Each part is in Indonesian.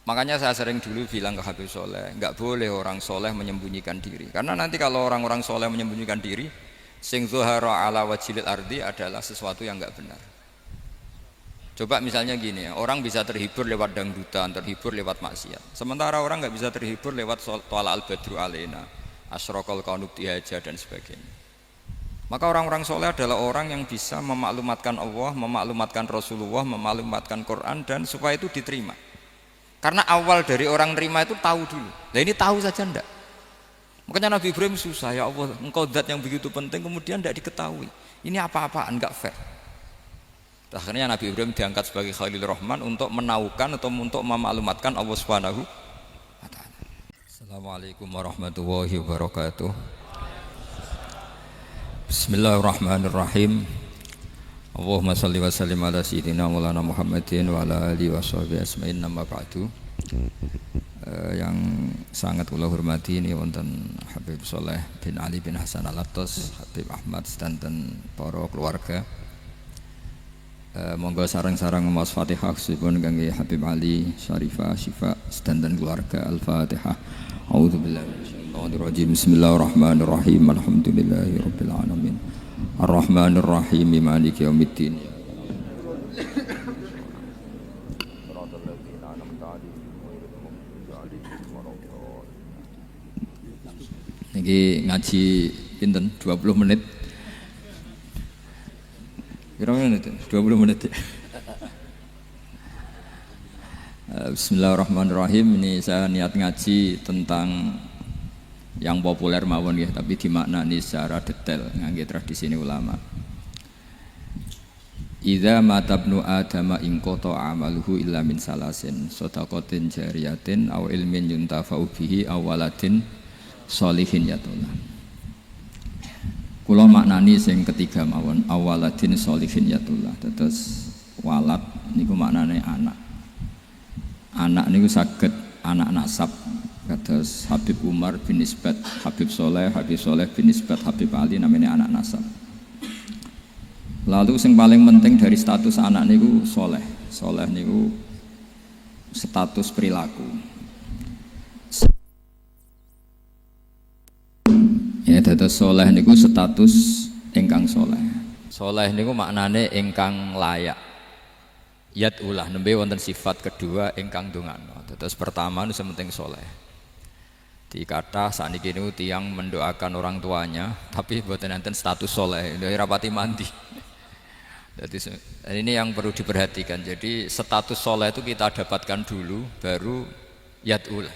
Makanya saya sering dulu bilang ke Habib Soleh, nggak boleh orang soleh menyembunyikan diri. Karena nanti kalau orang-orang soleh menyembunyikan diri, sing zuhara ala wajilil ardi adalah sesuatu yang nggak benar. Coba misalnya gini ya, orang bisa terhibur lewat dangdutan, terhibur lewat maksiat. Sementara orang nggak bisa terhibur lewat Thala al-Badru alaina, asyraqal qaunub dihaja dan sebagainya. Maka orang-orang soleh adalah orang yang bisa memaklumatkan Allah, memaklumatkan Rasulullah, memaklumatkan Quran dan supaya itu diterima. Karena awal dari orang terima itu tahu dulu. Nah ini tahu saja ndak. Makanya Nabi Ibrahim susah, ya Allah, engkau zat yang begitu penting kemudian tidak diketahui. Ini apa-apaan, enggak fair. Akhirnya Nabi Ibrahim diangkat sebagai Khalil Rahman untuk menaukan atau untuk memaklumatkan Allah Subhanahu wa taala. Assalamualaikum warahmatullahi wabarakatuh. Bismillahirrahmanirrahim. Allahumma salli wa sallim ala sayyidina Maulana Muhammadin wa ala alihi wa sahbihi asma'in nama ba'du. Yang sangat kula hormati ini wonten Habib Soleh bin Ali bin Hasan Al-Attas, Habib Ahmad dan para keluarga. Monggo sareng-sareng maos Fatihah sipun kangge Habib Ali Syarifah Syifa dan keluarga. Al-Fatihah. A'udzubillahi minasyaitonir rajim. Bismillahirrahmanirrahim. Alhamdulillahirabbil alamin. Ar-Rahmanir Rahim Maliki Yaumiddin. Niki ngaji pinten 20 menit. Berapa menit? 20 menit. Bismillahirrahmanirrahim. Ini saya niat ngaji tentang yang populer mawon ya, tapi dimaknani secara detail ngangge tradisi ini ulama. Idza matabnu adama in qata amaluhu illa min salasin shadaqatin jariyatin aw ilmin yuntafa'u bihi aw waladin sholihin yatullah. Kula maknani sing ketiga mawon, awaladin sholihin yatullah. Terus walad niku maknane anak. Anak niku saged anak nasab. Kados Habib Umar bin Nisbat Habib Soleh bin Nisbat Habib Ali namanya anak nasab. Lalu yang paling penting dari status anak niku soleh. Soleh niku status perilaku. Ya, dados soleh niku status ingkang soleh. Soleh niku maknane ingkang layak. Yad'ulah nembe wonten sifat kedua ingkang dongano. Dados pertama nu sementing soleh. Dikata saniki niku tiyang mendoakan orang tuanya tapi mboten enten status soleh, rapati mandi. Jadi ini yang perlu diperhatikan. Jadi status soleh itu kita dapatkan dulu baru yad'ul.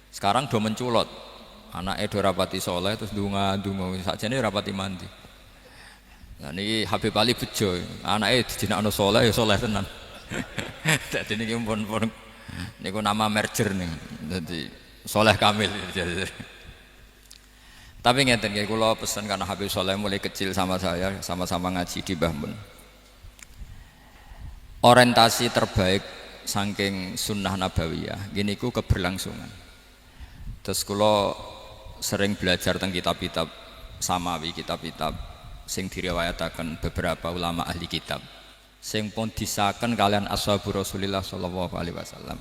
Sekarang do menculot. Anake do rapati soleh terus ndonga-ndonga sakjane rapati mandi. Nah niki Habib Ali bejo, anake dijinakno soleh ya soleh tenan. Dadi niki pun niku nama merger nih. Dadi soleh kamil. Tapi ngeten nggih kula pesen karena Habib Soleh mulai kecil sama saya sama-sama ngaji di Mbah Mun. Orientasi terbaik saking sunnah nabawiyah gini ku keberlangsungan. Terus kula sering belajar tentang kitab-kitab samawi, kitab-kitab sing diriwayataken beberapa ulama ahli kitab sing pun disaken kalian ashabu Rasulillah sallallahu alaihi wasallam.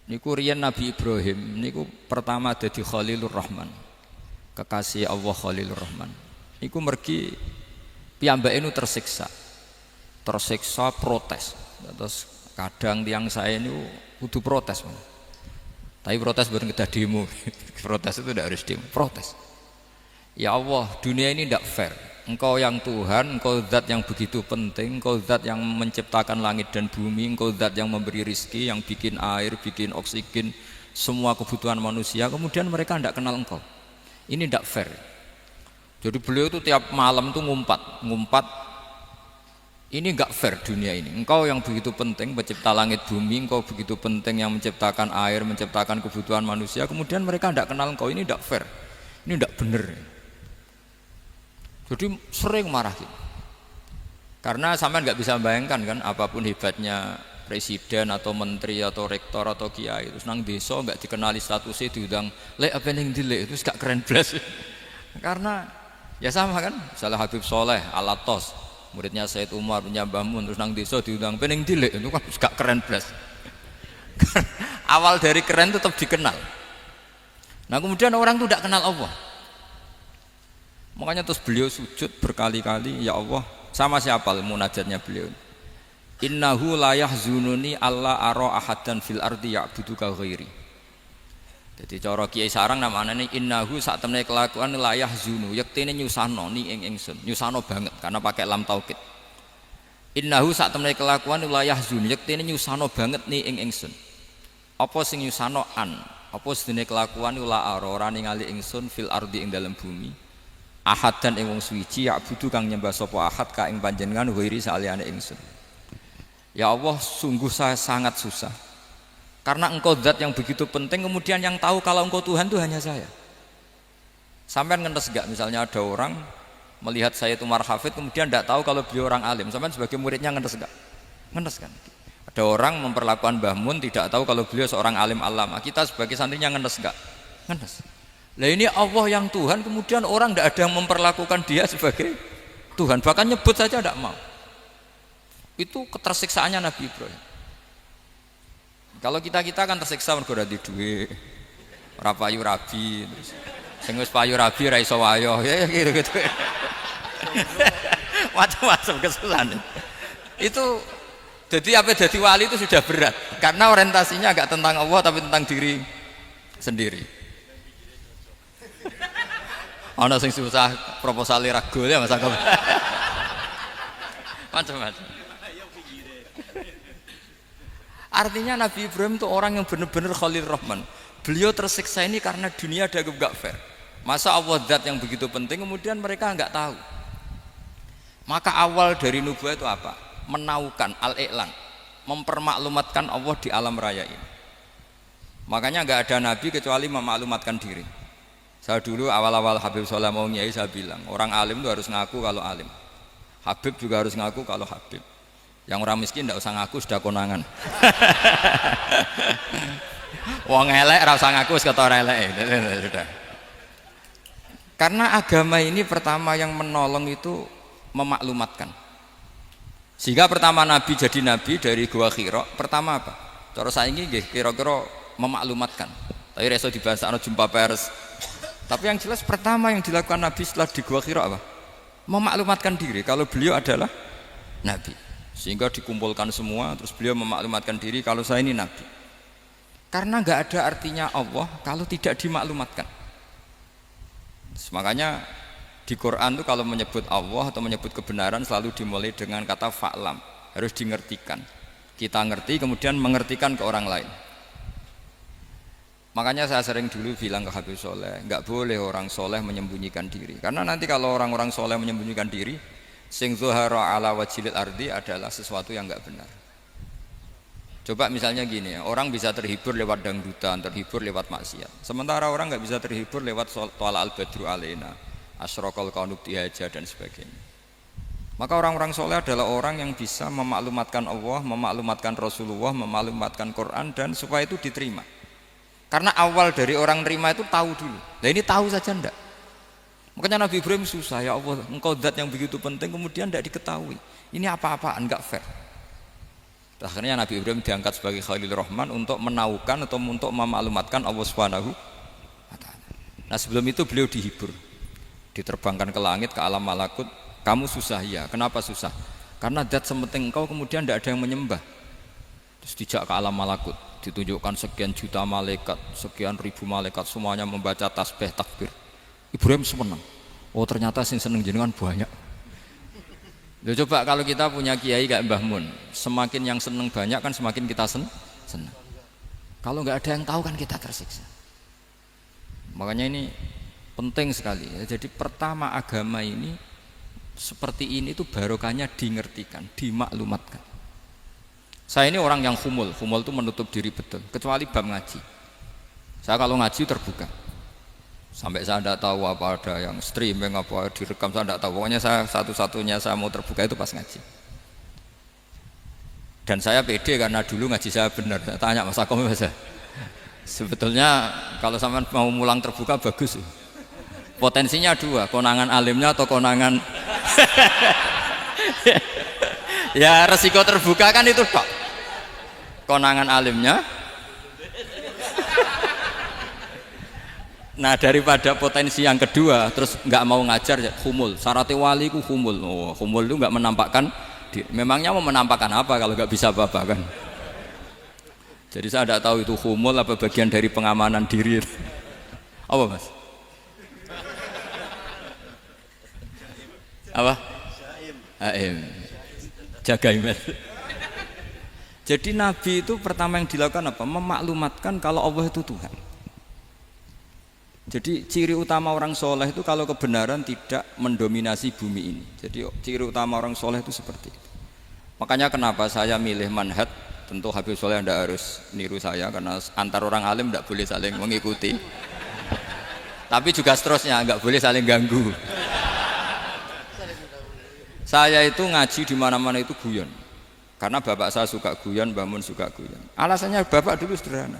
Niku riyen Nabi Ibrahim niku pertama dadi Khalilur Rahman. Kekasih Allah Khalilur Rahman. Niku mergi piyambake nu tersiksa. Tersiksa protes. Terus kadang tiang saya ini kudu protes. Tapi protes bukan kita demo. Protes itu tidak harus demo, protes. Ya Allah, dunia ini tidak fair. Engkau yang Tuhan, engkau zat yang begitu penting, engkau zat yang menciptakan langit dan bumi, engkau zat yang memberi rizki, yang bikin air, bikin oksigen, semua kebutuhan manusia, kemudian mereka tidak kenal engkau. Ini tidak fair. Jadi beliau itu tiap malam itu ngumpat, ini enggak fair dunia ini. Engkau yang begitu penting pencipta langit bumi, engkau begitu penting yang menciptakan air, menciptakan kebutuhan manusia, kemudian mereka tidak kenal engkau, ini tidak fair. Ini tidak benar. Jadi sering marah gitu. Karena sampean nggak bisa bayangkan kan apapun hebatnya presiden atau menteri atau rektor atau kiai terus nang desa nggak dikenali statusnya diundang lek apa ning dilek itu gak keren blas. Karena ya sama kan, misalnya Habib Soleh Al-Attas muridnya Said Umar punya Mbah Mun terus nang desa diundang pening dilek itu kan gak keren blas. Awal dari keren tetap dikenal. Nah kemudian orang itu tidak kenal Allah. Makanya terus beliau sujud berkali-kali, ya Allah, sama siapa munajatnya beliau? Innahu la yahzununi alla ara ahadan fil ardi ya'buduka ghairi. Jadi cara Kiai Sarang namanya innahu sak temene kelakuan la yahzunu, yektene nyusano ni ing ingsun, nyusano banget karena pakai lam taukid. Innahu sak temene kelakuan la yahzun, yektene nyusano banget ni ing ingsun. Apa sing nyusano an? Apa sedene kelakuan la ora ningali ingsun fil ardi ing dalam bumi. Ahad dan ing wong suwiji ya'budu kang nyembah sapa ahad ka ing panjenengan ghairi saliyane ingsun. Ya Allah, sungguh saya sangat susah. Karena engkau zat yang begitu penting, kemudian yang tahu kalau engkau Tuhan itu hanya saya. Sampean ngenes gak misalnya ada orang melihat saya itu marhafid, kemudian tidak tahu kalau beliau orang alim. Sampean sebagai muridnya ngenes gak? Ngenes kan? Ada orang memperlakukan Mbah Mun tidak tahu kalau beliau seorang alim alama. Kita sebagai santrinya ngenes gak? Ngenes. Lah ini Allah yang Tuhan, kemudian orang tidak ada yang memperlakukan dia sebagai Tuhan. Bahkan nyebut saja tidak mau. Itu ketersiksaannya Nabi Ibrahim. Kalau kita kan tersiksa mergo ora di duwe, ora payu rabi, terus sing wis payu rabi ra iso wayo, ya gitu-gitu. Macam-macam kesusahan. Itu jadi apa jadi wali itu sudah berat karena orientasinya agak tentang Allah tapi tentang diri sendiri. Ana sing susah proposal ragu ya Mas Agam. Macam-macam. Artinya Nabi Ibrahim itu orang yang benar-benar Khalil Rahman. Beliau tersiksa ini karena dunia dianggap gak fair. Masa Allah zat yang begitu penting kemudian mereka nggak tahu. Maka awal dari nubuah itu apa? Menaukan al-i'lan, mempermaklumatkan Allah di alam raya ini. Makanya nggak ada nabi kecuali memaklumatkan diri. Saya dulu awal-awal Habib Soleh mau nyai saya bilang orang alim itu harus ngaku kalau alim. Habib juga harus ngaku kalau Habib. Yang orang miskin tidak usah ngaku sudah konangan. Wong elek ora usah ngaku wis ketor elek. Sudah. Karena agama ini pertama yang menolong itu memaklumatkan. Sehingga pertama Nabi jadi Nabi dari Gua Hira, pertama apa? Cara saiki nggih kira-kira memaklumatkan. Tapi reso dibahasakno jumpa pers. Tapi yang jelas pertama yang dilakukan Nabi setelah di Gua Hira apa? Memaklumatkan diri kalau beliau adalah Nabi. Sehingga dikumpulkan semua terus beliau memaklumatkan diri kalau saya ini Nabi. Karena nggak ada artinya Allah kalau tidak dimaklumatkan. Makanya di Quran itu kalau menyebut Allah atau menyebut kebenaran selalu dimulai dengan kata fa'lam, harus dingertikan. Kita ngerti kemudian mengertikan ke orang lain. Makanya saya sering dulu bilang ke Habib Soleh, nggak boleh orang soleh menyembunyikan diri. Karena nanti kalau orang-orang soleh menyembunyikan diri, sing zuhara ala wajhil ardi adalah sesuatu yang enggak benar. Coba misalnya gini ya, orang bisa terhibur lewat dangdutan, terhibur lewat maksiat. Sementara orang enggak bisa terhibur lewat thala al-badru alaina, asyraqal qaunub dihaja dan sebagainya. Maka orang-orang soleh adalah orang yang bisa memaklumatkan Allah, memaklumatkan Rasulullah, memaklumatkan Quran dan supaya itu diterima. Karena awal dari orang terima itu tahu dulu. Nah ini tahu saja enggak. Makanya Nabi Ibrahim susah, ya Allah, engkau zat yang begitu penting kemudian tidak diketahui. Ini apa-apaan, enggak fair. Akhirnya Nabi Ibrahim diangkat sebagai Khalil Rahman untuk menaukan atau untuk memaklumatkan Allah Subhanahu wa ta'ala. Nah sebelum itu beliau dihibur, diterbangkan ke langit, ke alam malakut. Kamu susah ya, kenapa susah? Karena zat sepenting engkau kemudian tidak ada yang menyembah. Terus dijak ke alam malakut, ditunjukkan sekian juta malaikat, sekian ribu malaikat, semuanya membaca tasbih takbir. Ibrahim senang. Oh ternyata sing seneng jenengan banyak. Loh, coba kalau kita punya kiai kayak Mbah Mun, semakin yang seneng banyak kan semakin kita senang. Kalau nggak ada yang tahu kan kita tersiksa. Makanya ini penting sekali. Ya. Jadi pertama agama ini seperti ini tuh barokahnya dingertikan, dimaklumatkan. Saya ini orang yang humul itu menutup diri betul, kecuali bab ngaji. Saya kalau ngaji terbuka. Sampai saya tidak tahu apa ada yang streaming apa direkam, saya tidak tahu. Pokoknya saya satu-satunya saya mau terbuka itu pas ngaji. Dan saya pede karena dulu ngaji saya benar. Saya tanya Mas Akom bahasa. Sebetulnya kalau sampai mau mulang terbuka bagus. Potensinya dua, konangan alimnya atau konangan. Ya resiko terbuka kan itu tok. Konangan alimnya Nah daripada potensi yang kedua terus nggak mau ngajar ya humul. Syaratnya wali ku humul. Oh, humul itu nggak menampakkan memangnya mau menampakkan apa kalau nggak bisa apa-apa kan. Jadi saya tidak tahu itu humul apa bagian dari pengamanan diri. Apa mas? Apa? Aim. Jaga iman. Jadi Nabi itu pertama yang dilakukan apa? Memaklumatkan kalau Allah itu Tuhan. Jadi ciri utama orang soleh itu kalau kebenaran tidak mendominasi bumi ini. Jadi ciri utama orang soleh itu seperti itu. Makanya kenapa saya milih manhaj. Tentu Habib Soleh tidak harus niru saya karena antar orang alim tidak boleh saling mengikuti. Tapi juga seterusnya nggak boleh saling ganggu. Saya itu ngaji di mana-mana itu guyon. Karena bapak saya suka guyon, Mbah Mun suka guyon. Alasannya bapak dulu sederhana.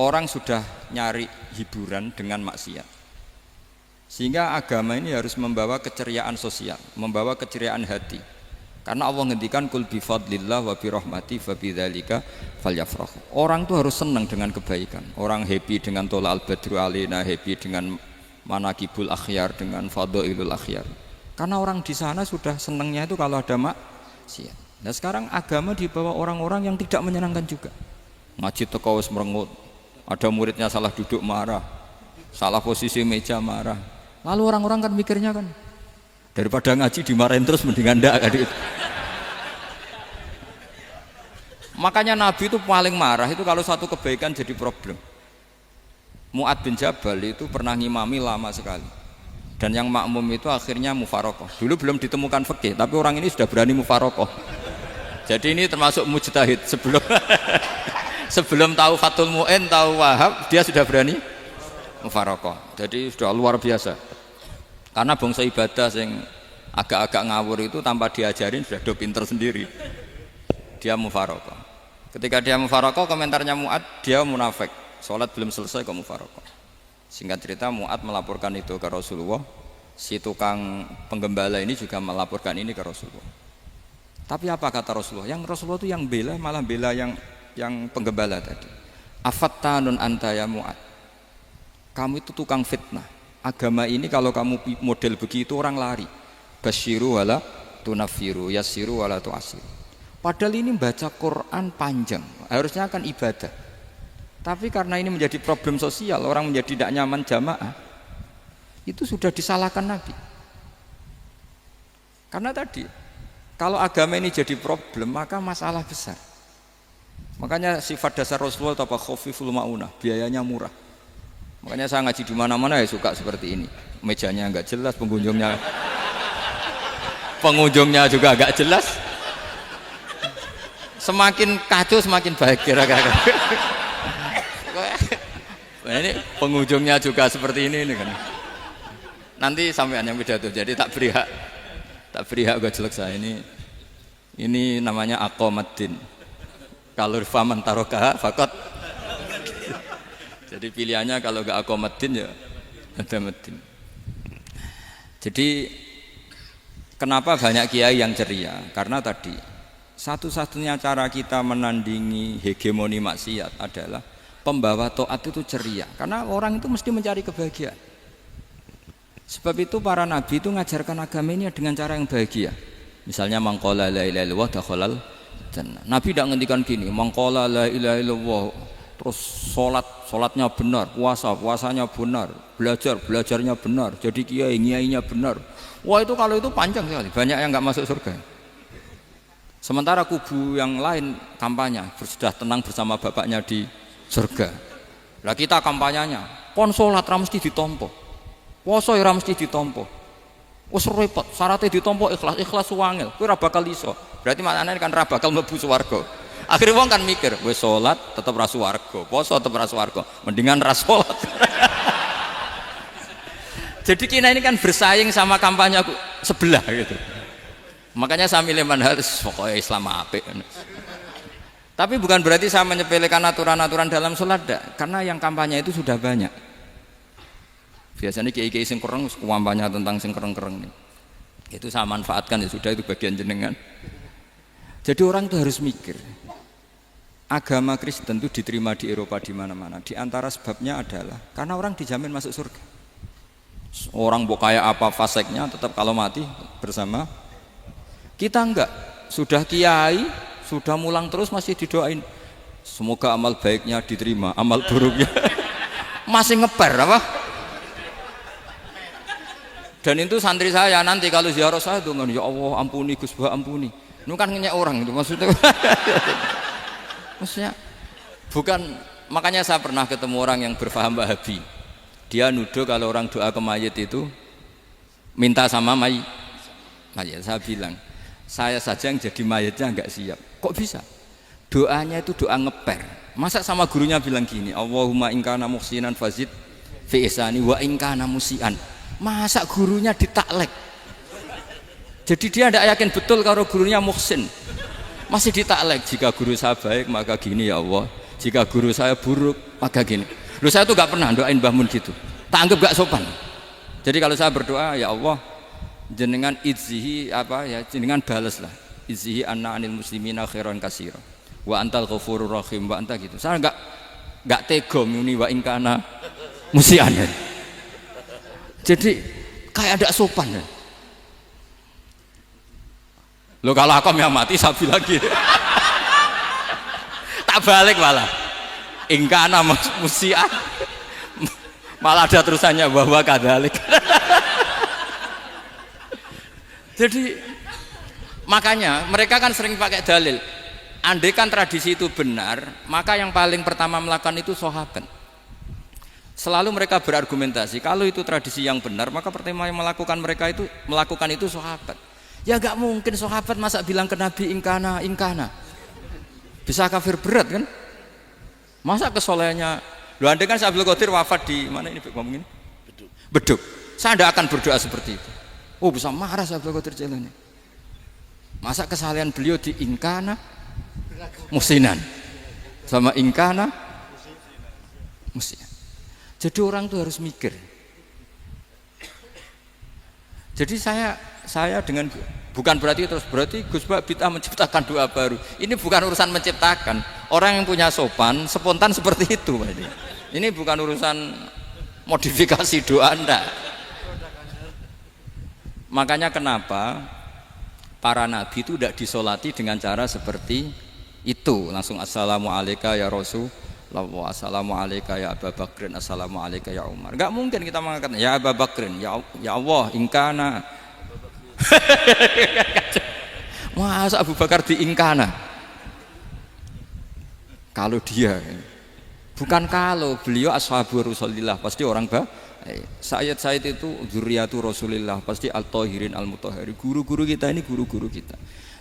Orang sudah nyari hiburan dengan maksiat. Sehingga agama ini harus membawa keceriaan sosial, membawa keceriaan hati. Karena Allah ngendikan kul bi fadlillah wa bi rahmati fa bidzalika falyafrahu. Orang tuh harus senang dengan kebaikan. Orang happy dengan tolal badru alina, happy dengan manakibul akhyar, dengan fadhailul akhyar. Karena orang di sana sudah senangnya itu kalau ada maksiat. Nah sekarang agama dibawa orang-orang yang tidak menyenangkan juga. Ngaji teko wis merengut. Ada muridnya salah duduk marah. Salah posisi meja marah. Lalu orang-orang kan mikirnya kan daripada ngaji dimarahin terus mendingan ndak kan gitu. Makanya Nabi itu paling marah itu kalau satu kebaikan jadi problem. Mu'ad bin Jabal itu pernah ngimami lama sekali. Dan yang makmum itu akhirnya mufarokoh. Dulu belum ditemukan fikih, tapi orang ini sudah berani mufarokoh. Jadi ini termasuk mujtahid sebelum sebelum tahu Fathul Mu'in, tahu Wahab, dia sudah berani mufarokoh. Jadi sudah luar biasa. Karena bangsa ibadah yang agak-agak ngawur itu tanpa diajarin sudah do pinter sendiri. Dia mufarokoh. Ketika dia mufarokoh, komentarnya Mu'ad, dia munafik. Sholat belum selesai kok mufarokoh. Singkat cerita Mu'ad melaporkan itu ke Rasulullah. Si tukang penggembala ini juga melaporkan ini ke Rasulullah. Tapi apa kata Rasulullah? Yang Rasulullah itu yang bela, malah bela yang penggembala tadi. Afattanun anta ya Mu'ad. Kamu itu tukang fitnah. Agama ini kalau kamu model begitu orang lari. Basyiru wala tunafiru, yassiru wala tu'asiru. Padahal ini baca Quran panjang, harusnya akan ibadah. Tapi karena ini menjadi problem sosial, orang menjadi tidak nyaman jamaah, itu sudah disalahkan Nabi. Karena tadi, kalau agama ini jadi problem, maka masalah besar. Makanya sifat dasar Rasulullah itu apa? Khafiful ma'unah, biayanya murah. Makanya saya ngaji di mana-mana ya suka seperti ini. Mejanya enggak jelas, pengunjungnya juga enggak jelas. Semakin kacau semakin baik kira-kira. Nah, ini pengunjungnya juga seperti ini kan. Nanti sampean yang pidato. Jadi tak beri hak gue jelek saya ini namanya aqomaddin. Kalau faman tarokaha fakot. Jadi pilihannya kalau gak aqomaddin ya ada medin. Jadi kenapa banyak kiai yang ceria? Karena tadi satu-satunya cara kita menandingi hegemoni maksiat adalah pembawa taat itu ceria. Karena orang itu mesti mencari kebahagiaan. Sebab itu para nabi itu mengajarkan agama ini dengan cara yang bahagia. Misalnya mangqala la ilaha illallah dakhalal jannah. Nabi tidak ngendikan gini, mangqala la ilaha illallah terus sholatnya benar, puasanya benar, belajarnya benar, jadi kiainya benar. Wah itu kalau itu panjang sekali, banyak yang nggak masuk surga. Sementara kubu yang lain kampanye sudah tenang bersama bapaknya di surga. Lah kita kampanyenya, pon sholat ra mesti ditompo, puasa ra mesti ditompo. Wes repot, syaratnya ditompo ikhlas wangel, kowe ra bakal iso. Berarti maknane kan ra bakal mlebu swarga. Akhirnya wong kan mikir, wis sholat tetap ra swarga, poso tetap ra swarga, mendingan ra sholat. Jadi kita ini kan bersaing sama kampanye sebelah gitu. Makanya saya milih manhaj pokoknya Islam apik. Tapi bukan berarti saya menyepelekan aturan-aturan dalam sholat, karena yang kampanye itu sudah banyak. Biasanya kiai-kiai sing kereng kampanye tentang sing kereng-kereng nih. Itu saya manfaatkan ya sudah, itu bagian jenengan. Jadi orang itu harus mikir. agama Kristen itu diterima di Eropa di mana-mana. Di antara sebabnya adalah karena orang dijamin masuk surga. Orang kayak apa faseknya tetap kalau mati bersama. Kita enggak, sudah kiai, sudah mulang terus masih didoain. Semoga amal baiknya diterima, amal buruknya masih ngeper apa? Dan itu santri saya nanti kalau ziarah saya tuh ya Allah ampuni Gus Bah ampuni. Itu kan ngenyek orang itu maksudnya. Maksudnya bukan, makanya saya pernah ketemu orang yang berfaham Wahabi. Dia nuduh kalau orang doa ke mayit itu minta sama mayit. Saya bilang, saya saja yang jadi mayitnya enggak siap. Kok bisa? Doanya itu doa ngeper. Masa sama gurunya bilang gini, Allahumma ingkana muhsinan fazid fi ihsani wa ingkana musian. Masa gurunya ditaklek? Jadi dia tidak yakin betul kalau gurunya muhsin. Masih ditaklek, jika guru saya baik maka gini ya Allah, jika guru saya buruk maka gini. Loh saya tuh gak pernah doain Mbah Mun gitu, tak anggap gak sopan. Jadi kalau saya berdoa ya Allah jenengan izzihi apa ya, jenengan balas lah izzihi anna anil muslimina khairan katsira wa antal ghafurur rahim wa anta gitu. Saya gak tega muni wa ingkana musian. Jadi kayak ada sopan ya. Lo kalau aku yang mati sapi lagi. Tak balik malah. Ingkana musian. Malah ada terusannya bahwa kadalik. Jadi makanya mereka kan sering pakai dalil. Andai kan tradisi itu benar, maka yang paling pertama melakukan itu sahabat. Selalu mereka berargumentasi kalau itu tradisi yang benar, maka pertama yang melakukan itu sahabat. Ya gak mungkin sahabat masa bilang ke Nabi ingkana. Bisa kafir berat kan? Masa kesolehannya? Loh andai kan Abdul Qadir wafat di mana ini ngomong ini? Beduk. Saya tidak akan berdoa seperti itu. Oh bisa marah Abdul Qadir Jailani. Masa kesalahan beliau di ingkana musinan sama ingkana musian. Jadi orang tuh harus mikir. Jadi saya dengan bukan berarti Gus Bah bid'ah menciptakan doa baru. Ini bukan urusan menciptakan. Orang yang punya sopan spontan seperti itu. Ini bukan urusan modifikasi doa Anda. Makanya kenapa para nabi itu tidak disolati dengan cara seperti itu. Langsung assalamualaikum ya Rasul. Assalamualaikum ya Abu Bakrin, assalamualaikum ya Umar. Enggak mungkin kita mengatakan ya Abu Bakrin, ya Allah ingkana. Masa Abu Bakar di ingkana? Kalau dia bukan kalau beliau ashabu Rasulillah pasti orang Sayyid itu dzurriyyatu Rasulillah pasti al-tahirin al-mutahhari. Guru-guru kita ini guru-guru kita.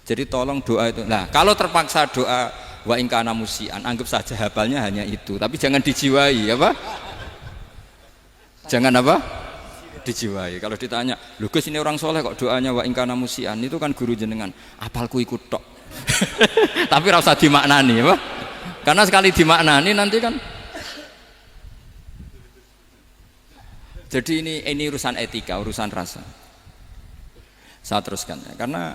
Jadi tolong doa itu. Nah, kalau terpaksa doa wa ingkana musian, anggap saja hafalnya hanya itu, tapi jangan dijiwai, apa? Jangan apa? Dijiwai. Kalau ditanya, "Lho Gus ini orang soleh kok doanya wa ingkana musian?" Itu kan guru jenengan. Apalku ikut tok. Tapi ora usah dimaknani, apa? Karena sekali dimaknani nanti kan. Jadi ini urusan etika, urusan rasa. Saya teruskan ya, karena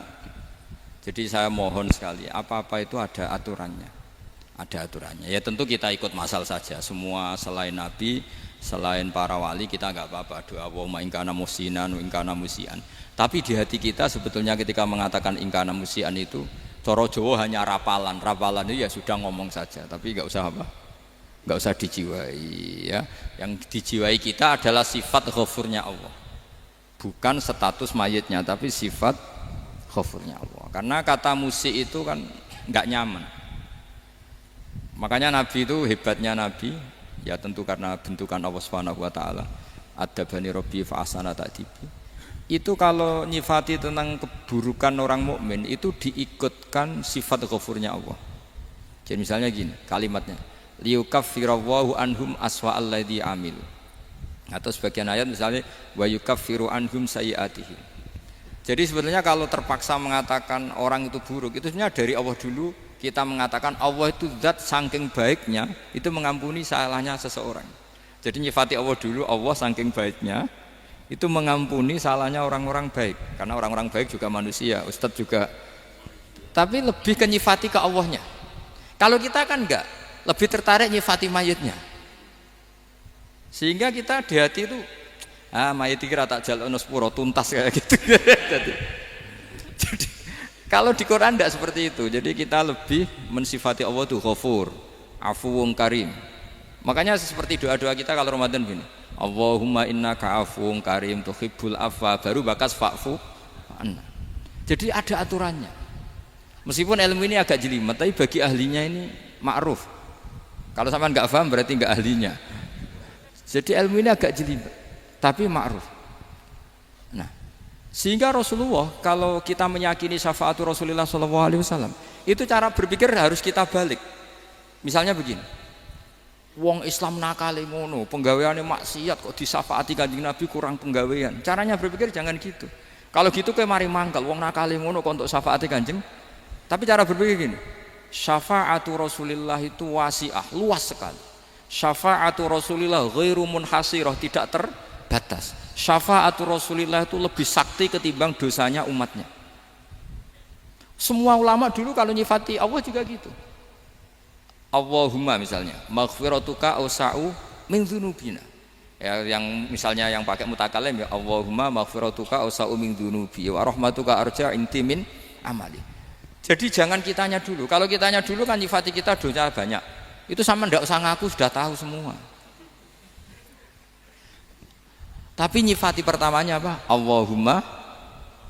jadi saya mohon sekali, apa-apa itu ada aturannya. Ada aturannya. Ya tentu kita ikut masal saja. Semua selain Nabi, selain para wali kita enggak apa-apa. Doa Allahumma ingkana musinan, ingkana musian. Tapi di hati kita sebetulnya ketika mengatakan ingkana musian itu coro Jawa hanya rapalan. Rapalan itu ya sudah ngomong saja, tapi enggak usah apa? Enggak usah dijiwai ya. Yang dijiwai kita adalah sifat ghafurnya Allah. Bukan status mayitnya, tapi sifat ghafurnya Allah. Karena kata musik itu kan nggak nyaman. Makanya Nabi itu hebatnya Nabi, ya tentu karena bentukan Allah Subhanahu wa taala. Adabani Rabbi fa ahsana ta'dibi. Itu kalau nyifati tentang keburukan orang mukmin itu diikutkan sifat ghafurnya Allah. Jadi misalnya gini, kalimatnya liyukaffirallahu anhum aswa alladzi amilu. Atau sebagian ayat misalnya wa yukaffiru anhum sayiatihim. Jadi sebetulnya kalau terpaksa mengatakan orang itu buruk, itu sebenarnya dari Allah dulu kita mengatakan Allah itu zat saking baiknya itu mengampuni salahnya seseorang. Jadi nyifati Allah dulu, Allah saking baiknya itu mengampuni salahnya orang-orang baik. Karena orang-orang baik juga manusia, Ustadz juga. Tapi lebih ke nyifati ke Allahnya. Kalau kita kan enggak, lebih tertarik nyifati mayitnya. Sehingga kita di hati itu mayit kira tak jalono sepuro tuntas kayak gitu. Jadi kalau di Quran enggak seperti itu. Jadi kita lebih mensifati Allah itu Ghafur, Afuwun Karim. Makanya seperti doa-doa kita kalau Ramadan gini. Allahumma innaka afuwun karim tuhibbul afwa, baru bakas fa'fu anna. Jadi ada aturannya. Meskipun ilmu ini agak jelimet, tapi bagi ahlinya ini ma'ruf. Kalau sampean enggak paham berarti enggak ahlinya. Jadi ilmu ini agak jelimet, tapi ma'ruf. Nah, sehingga Rasulullah kalau kita meyakini syafaatul Rasulullah SAW, itu cara berpikir harus kita balik. Misalnya begini. Wong Islam nakale ngono, penggaweane maksiat kok disafaati Kanjeng Nabi kurang penggawean. Caranya berpikir jangan gitu. Kalau gitu kowe mari mangkal, wong nakale ngono kok untuk syafaati Kanjeng. Tapi cara berpikir gini. Syafaatu Rasulillah itu wasi'ah, luas sekali. Syafaatu Rasulillah ghairu munhasirah, tidak terbatas. Syafaatu Rasulillah itu lebih sakti ketimbang dosanya umatnya. Semua ulama dulu kalau nyifati Allah juga gitu. Allahumma misalnya maghfiratuka awsa'u min dzunubina. Ya, yang misalnya yang pakai mutakalim ya Allahumma maghfiratuka awsa'u min dzunubi wa rahmatuka arja inti min amali. Jadi jangan kitanya dulu. Kalau kitanya dulu kan nyifati kita dosa banyak. Itu sama ndak usah ngaku sudah tahu semua. Tapi nyifati pertamanya apa? Allahumma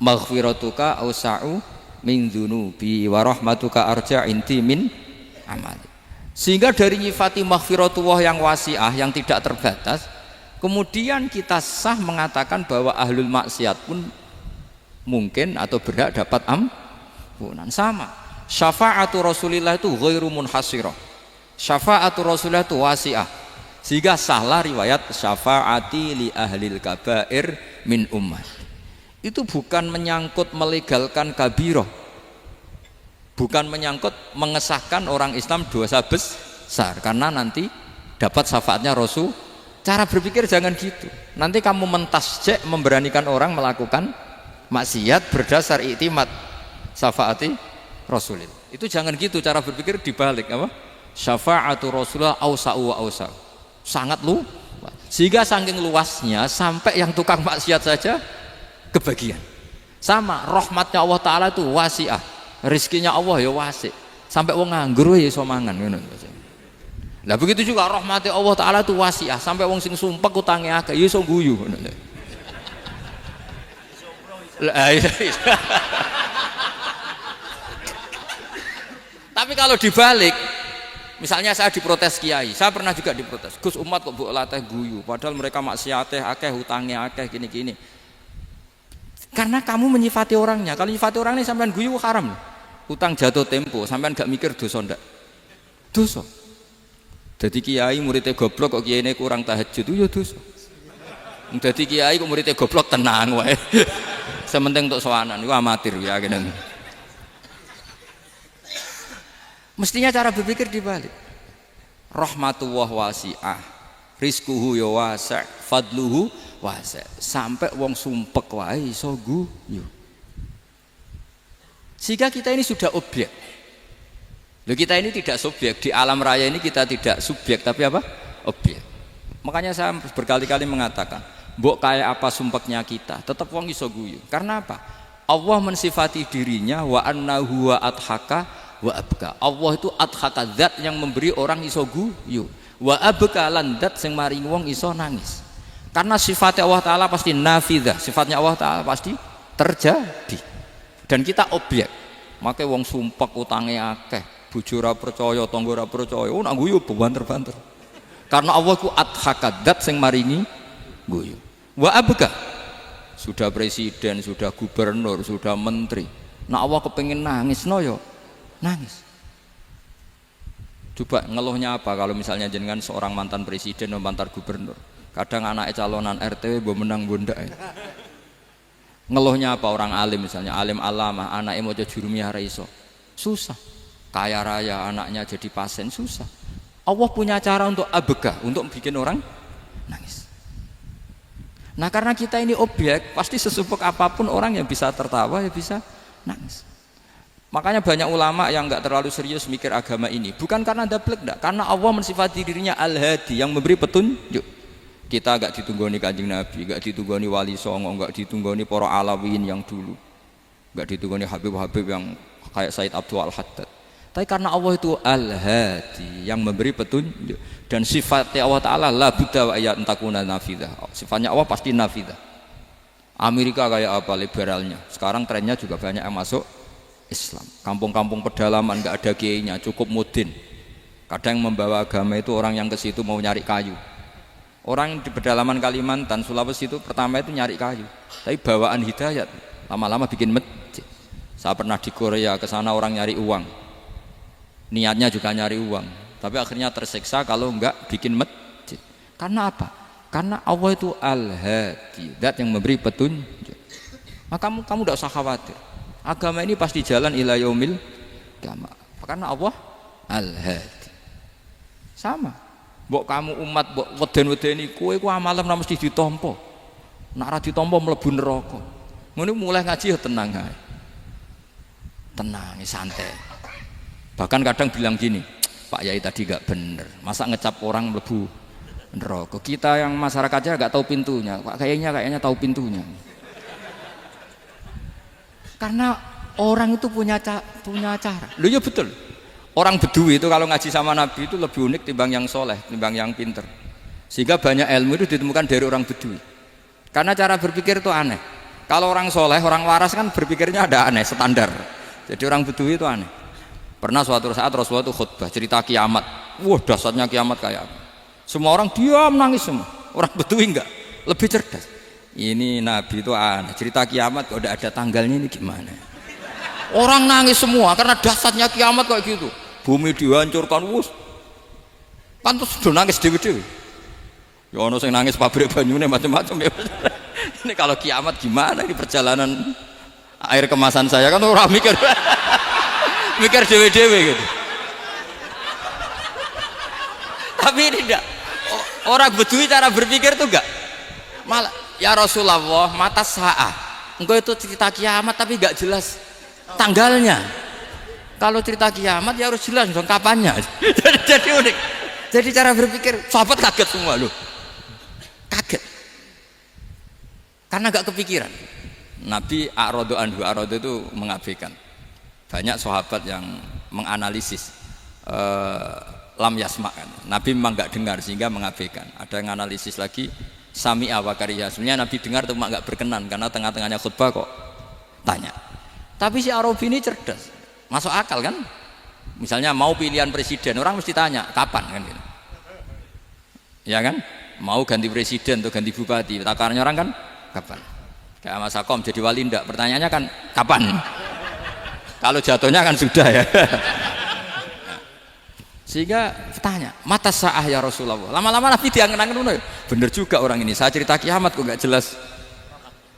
maghfiratuka awsa'u min dzunubi wa rahmatuka arja inti min amali. Sehingga dari nyifati maghfiratullah yang wasi'ah, yang tidak terbatas, kemudian kita sah mengatakan bahwa ahlul maksiat pun mungkin atau berhak dapat ampunan. Sama, syafaatu Rasulillah itu ghairu munhasirah, syafaatu Rasulillah itu wasi'ah. Sehingga sahlah riwayat syafaati li ahlil kabair min ummah. Itu bukan menyangkut melegalkan kabirah, bukan menyangkut mengesahkan orang Islam dosa besar karena nanti dapat syafaatnya Rasul. Cara berpikir jangan gitu. Nanti kamu mentasjek memberanikan orang melakukan maksiat berdasar iktimat syafaati Rasulillah. Itu jangan gitu, cara berpikir dibalik apa? Syafaatu Rasulullah awsa'u wa awsa'u. Sangat luas. Sehingga saking luasnya sampai yang tukang maksiat saja kebagian. Sama, rahmatnya Allah Ta'ala itu wasi'ah. Rizkinya Allah ya wasik, sampai wong nganggur ya iso mangan ngono. Lah begitu juga rahmati Allah Taala itu wasiah, sampai wong sing sumpek utange akeh ya iso guyu ngono. Tapi kalau dibalik, misalnya saya diprotes kiai, saya pernah juga diprotes. Gus umat kok mbok latih guyu, padahal mereka maksiate akeh, utange akeh gini-gini. Karena kamu menyifati orangnya. Kalau menyifati orangnya sampean guyu haram. Utang jatuh tempo, sampean gak mikir dosa ndak? Dosa. Jadi kiai muridnya goblok kok kiai ini kurang tahajud itu ya dosa. Jadi kiai kok muridnya goblok tenang wae. Sementing untuk sowanan itu amatir ya kene. Mestinya cara berpikir dibalik. Rahmatullah wasi'ah, rizquhu ya wasi', fadluhu wasi'. Sampai wong sumpek wae iso guyu. Sehingga kita ini sudah objek. Loh, kita ini tidak subjek, di alam raya ini kita tidak subjek tapi apa? Objek. Makanya saya berkali-kali mengatakan, mbok kayak apa sumpeknya kita, tetap wong iso guyu. Karena apa? Allah mensifati dirinya wa annahu wa adhaka wa abka. Allah itu adhaka, zat yang memberi orang iso guyu. Wa abka lan zat sing maring wong iso nangis. Karena sifatnya Allah Ta'ala pasti nafidah, sifatnya Allah Ta'ala pasti terjadi. Dan kita objek. Makanya wong sumpek utange akeh, bojo ora percaya, tangga ora percaya, nak guyu banter-banter. Karena Allah ku adhaka, zat sing maringi guyu. Wa abka, sudah presiden, sudah gubernur, sudah menteri. Nah Allah kepengin nangis no yo nangis. Coba ngeluhnya apa kalau misalnya jenengan seorang mantan presiden atau mantan gubernur. Kadang anaknya calonan RT mbok menang bondak. Ngeluhnya apa orang alim misalnya, alim alamah, anaknya mau jadi jurumiyah iso. Susah. Kaya raya anaknya jadi pasien susah. Allah punya cara untuk abega, untuk bikin orang nangis. Nah karena kita ini objek, pasti sesumpek apapun orang yang bisa tertawa ya bisa nangis. Makanya banyak ulama yang nggak terlalu serius mikir agama ini, bukan karena dablek, enggak, karena Allah mensifati dirinya Al-Hadi, yang memberi petunjuk. Kita nggak ditunggoni Kanjeng Nabi, nggak ditunggoni Wali Songo, nggak ditunggoni para Alawin yang dulu, nggak ditunggoni Habib-Habib yang kayak Said Abdul Al-Haddad. Tapi karena Allah itu Al-Hadi, yang memberi petunjuk, dan sifatnya Allah Ta'ala la budda wa ayat takuna nafidah. Sifatnya Allah pasti nafidah. Amerika kayak apa liberalnya, sekarang trennya juga banyak yang masuk Islam. Kampung-kampung pedalaman nggak ada kiainya, cukup mudin. Kadang membawa agama itu orang yang ke situ mau nyari kayu. Orang di pedalaman Kalimantan, Sulawesi itu pertama itu nyari kayu, tapi bawaan hidayat, lama-lama bikin masjid. Saya pernah di Korea, ke sana orang nyari uang, niatnya juga nyari uang, tapi akhirnya tersiksa kalau enggak bikin masjid. Karena apa? Karena Allah itu Al-Hadi, zat yang memberi petunjuk. Maka kamu tidak usah khawatir. Agama ini pasti jalan ila yaumil qiyamah. Karena Allah Al-Hadi. Sama. Mbok kamu umat mbok weden-wedeni kowe ku amalan ora mesti ditampa. Nek ora ditampa mlebu neraka. Ngono mulai ngaji ya tenang ae. Tenang, santai. Bahkan kadang bilang gini, Pak Yai tadi gak bener. Masa ngecap orang mlebu neraka? Kita yang masyarakatnya gak tahu pintunya. Pak kayaknya tahu pintunya. Karena orang itu punya cara. Loh ya betul. Orang Bedui itu kalau ngaji sama Nabi itu lebih unik timbang yang soleh, timbang yang pinter. Sehingga banyak ilmu itu ditemukan dari orang Bedui. Karena cara berpikir itu aneh. Kalau orang soleh, orang waras kan berpikirnya ada aneh, standar. Jadi orang Bedui itu aneh. Pernah suatu saat Rasulullah itu khutbah cerita kiamat. Wah dahsyatnya kiamat kayak apa? Semua orang diam nangis semua. Orang Bedui enggak, lebih cerdas. Ini Nabi itu aneh, cerita kiamat kok udah ada tanggalnya, ini gimana? Orang nangis semua karena dahsyatnya kiamat kayak gitu. Bumi dihancurkan, wus. Kan terus sudah nangis dewi-dewi. Ya ono sing nangis pabrik banyune macam-macam ya. Ini kalau kiamat gimana ini perjalanan air kemasan saya kan orang mikir. Mikir dewi-dewi gitu. Tapi ini enggak. Orang Bedui cara berpikir tuh enggak. Malah ya Rasulullah, mata sa'ah. Engkau itu cerita kiamat tapi enggak jelas tanggalnya. Kalau cerita kiamat ya harus jelas dong kapannya. Jadi unik. Jadi cara berpikir sahabat kaget semua loh. Kaget. Karena enggak kepikiran. Nabi a'radu anhu, a'radu itu mengabaikan. Banyak sahabat yang menganalisis lam yasma' kan. Nabi memang enggak dengar sehingga mengabaikan. Ada yang analisis lagi sami'a wa kariha. Sebenarnya Nabi dengar cuma enggak berkenan karena tengah-tengahnya khutbah kok tanya. Tapi si Arabi ini cerdas, masuk akal kan? Misalnya mau pilihan presiden, orang mesti tanya kapan kan gitu. Ya kan? Mau ganti presiden atau ganti bupati, takarannya orang kan kapan? Kayak Mas Akom jadi wali ndak? Pertanyaannya kan kapan? Kalau jatuhnya kan sudah ya. Sehingga tanya, mata sa'ah ya Rasulullah. Lama-lama Nabi diangen-angen, bener juga orang ini. Saya cerita kiamat kok nggak jelas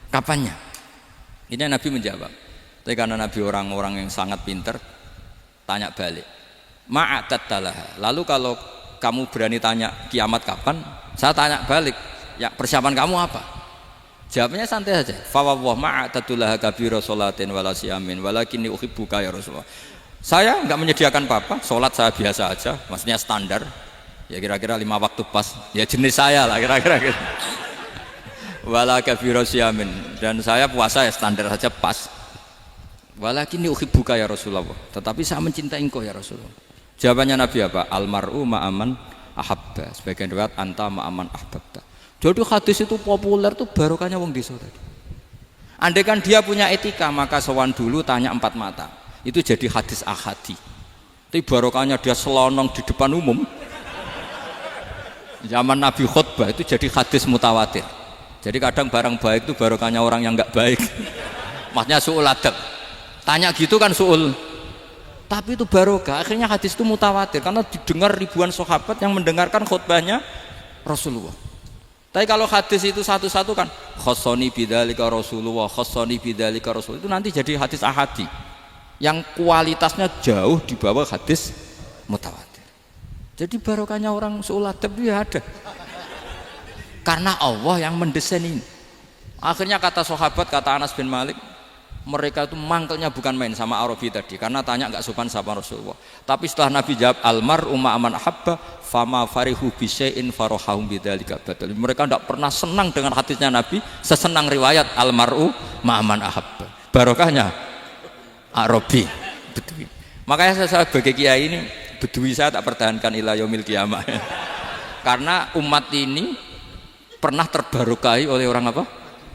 kapannya. Ini Nabi menjawab. Tapi karena Nabi orang-orang yang sangat pinter, tanya balik. Ma'atattalah. Lalu kalau kamu berani tanya kiamat kapan, saya tanya balik. Ya persiapan kamu apa? Jawabnya santai saja. Fa wallah ma'atattalah kabira sholatin wala siyamin walakinni uhibbuka ya Rasulullah. Saya enggak menyediakan apa-apa, sholat saya biasa aja, maksudnya standar. Ya kira-kira 5 waktu pas. Ya jenis saya lah kira-kira gitu. Wala kabira siyamin, dan saya puasa ya standar saja pas. Walakinni uhibbuka ya Rasulullah. Tetapi saya mencintai engkau ya Rasulullah. Jawabannya Nabi apa? Almar'u ma'aman ahabba. Sebagian riwayat anta ma'aman ahbabta. Jadi hadis itu populer tuh barokahnya wong desa tadi. Andai kan dia punya etika, maka sowan dulu tanya 4 mata. Itu jadi hadis ahadi. Tapi barokahnya dia selonong di depan umum. Zaman Nabi khutbah itu jadi hadis mutawatir. Jadi kadang barang baik itu barokahnya orang yang enggak baik. Maksudnya su'ul adab. Tanya gitu kan su'ul. Tapi itu barokah. Akhirnya hadis itu mutawatir karena didengar ribuan sahabat yang mendengarkan khutbahnya Rasulullah. Tapi kalau hadis itu satu-satu kan khassani bidzalika Rasulullah, khassani bidzalika Rasul, itu nanti jadi hadis ahadi yang kualitasnya jauh di bawah hadis mutawatir. Jadi barokahnya orang su'ul adab itu ya ada. Karena Allah yang mendesain ini. Akhirnya kata sahabat, kata Anas bin Malik, Mereka itu mangkelnya bukan main sama Arabi tadi, karena tanya nggak sopan sama Rasulullah. Tapi setelah Nabi jawab almar'u ma'aman ahabba fama farihu bisyai'in farohahum bidzalika badal. Mereka tidak pernah senang dengan hadisnya Nabi sesenang riwayat almar'u ma'aman ahabba. Barokahnya Arabi Bedui. Makanya saya sebagai kiai ini Bedui saya tak pertahankan ila yaumil qiyamah. Karena umat ini pernah terbarokahi oleh orang apa?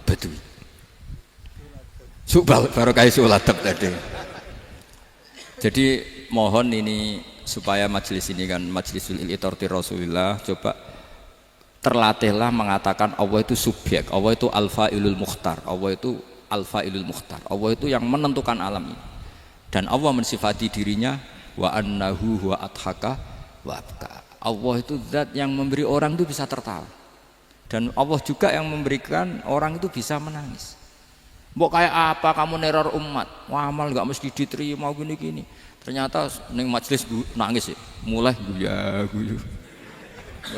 Bedui. Barokai suladab tadi. Jadi mohon ini supaya majelis ini kan majlisul iltorti Rasulullah, coba terlatihlah mengatakan Allah itu subjek, Allah itu al-fa'ilul mukhtar, Allah itu al-fa'ilul mukhtar, Allah itu yang menentukan alam ini. Dan Allah mensifati dirinya wa annahu huwa adhaka wa abka. Allah itu zat yang memberi orang itu bisa tertawa. Dan Allah juga yang memberikan orang itu bisa menangis. Mbok kayak apa kamu neror umat, wah amal nggak mesti diterima gini-gini. Ternyata neng majelis nangis ya, mulai guyu.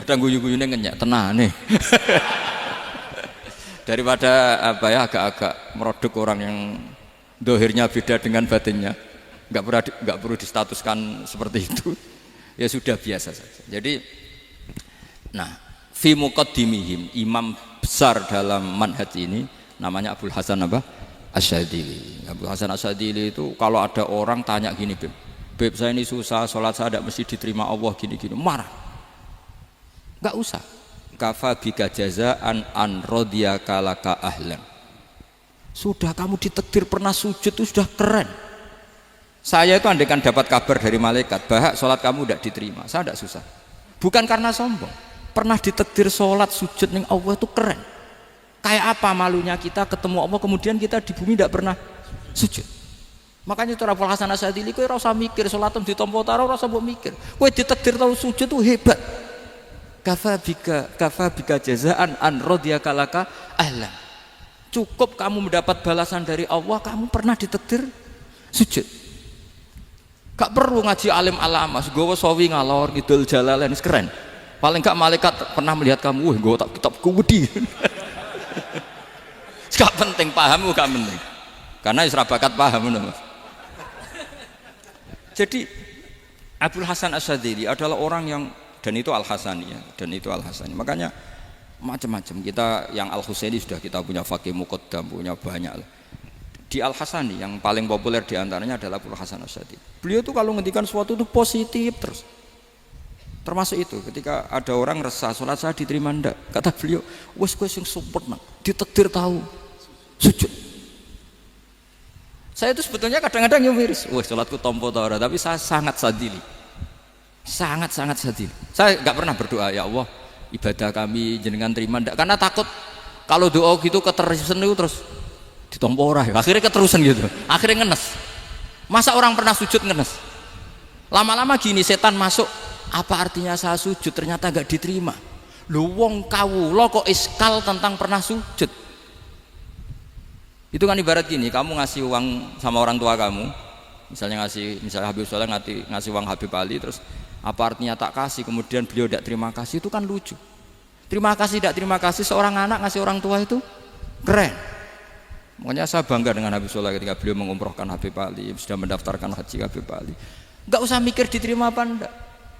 Kadang guyu-guyune ngenyak tenane. Daripada apa ya agak-agak merodok orang yang dohirnya beda dengan batinnya, nggak perlu distatuskan seperti itu. Ya sudah biasa saja. Jadi, nah, fi muqaddimihim, imam besar dalam manhaj ini namanya Abul Hasan apa? Asyadzili. Abul Hasan Asyadzili itu kalau ada orang tanya gini, Beb saya ini susah, sholat saya tidak mesti diterima Allah gini-gini, marah. Enggak usah. Kafa bika jazaan an radiyaka laka ahlan. Sudah kamu ditakdir pernah sujud itu sudah keren. Saya itu andaikan dapat kabar dari malaikat, bahak sholat kamu tidak diterima, saya tidak susah. Bukan karena sombong. Pernah ditakdir sholat sujud ning Allah itu keren. Kayak apa malunya kita ketemu Allah kemudian kita di bumi tidak pernah sujud. Makanya itu Abul Hasan Asyadzili kowe ora usah mikir salatem ditampa taro ora usah mbok mikir. Kowe ditakdir tau sujud itu hebat. Kafa bika jazaan an radiyaka laka ahlan. Cukup kamu mendapat balasan dari Allah, kamu pernah ditakdir sujud. Gak perlu ngaji alim alamas, gowo sawi ngalor ngidul jalalain keren. Paling gak malaikat pernah melihat kamu, wah gowo tak kitab kuwedi. Gak penting pahammu, gak penting karena isra bakat paham. Jadi Abul Hasan Asyadzili adalah orang yang, dan itu Al-Hasani ya, dan itu Al-Hasani. Makanya macam-macam kita yang Al-Husaini sudah kita punya Faqih Muqaddam, punya banyak. Di Al-Hasani yang paling populer diantaranya adalah Abul Hasan Asyadzili. Beliau tuh kalau ngendikan sesuatu itu positif terus. Termasuk itu ketika ada orang resah sholat saya diterima ndak, kata beliau wes kowe sing sempurna ditakdir tahu sujud. Saya itu sebetulnya kadang-kadang yang miris, wes sholatku tompo ta ora, tapi saya sangat sadili, sangat sadili. Saya nggak pernah berdoa ya Allah ibadah kami jenengan terima ndak, karena takut kalau doa gitu keterusan itu terus ditompo ora, akhirnya keterusan gitu, akhirnya ngenes. Masa orang pernah sujud ngenes, lama-lama gini setan masuk. Apa artinya saya sujud ternyata gak diterima? Lu wong kawula kok iskal tentang pernah sujud. Itu kan ibarat gini, kamu ngasih uang sama orang tua kamu, misalnya Habib Soleh ngasih uang Habib Ali, terus apa artinya tak kasih, kemudian beliau tidak terima kasih, itu kan lucu. Terima kasih tidak terima kasih, seorang anak ngasih orang tua itu keren. Makanya saya bangga dengan Habib Soleh ketika beliau mengumrohkan Habib Ali, sudah mendaftarkan haji Habib Ali. Gak usah mikir diterima apa enggak.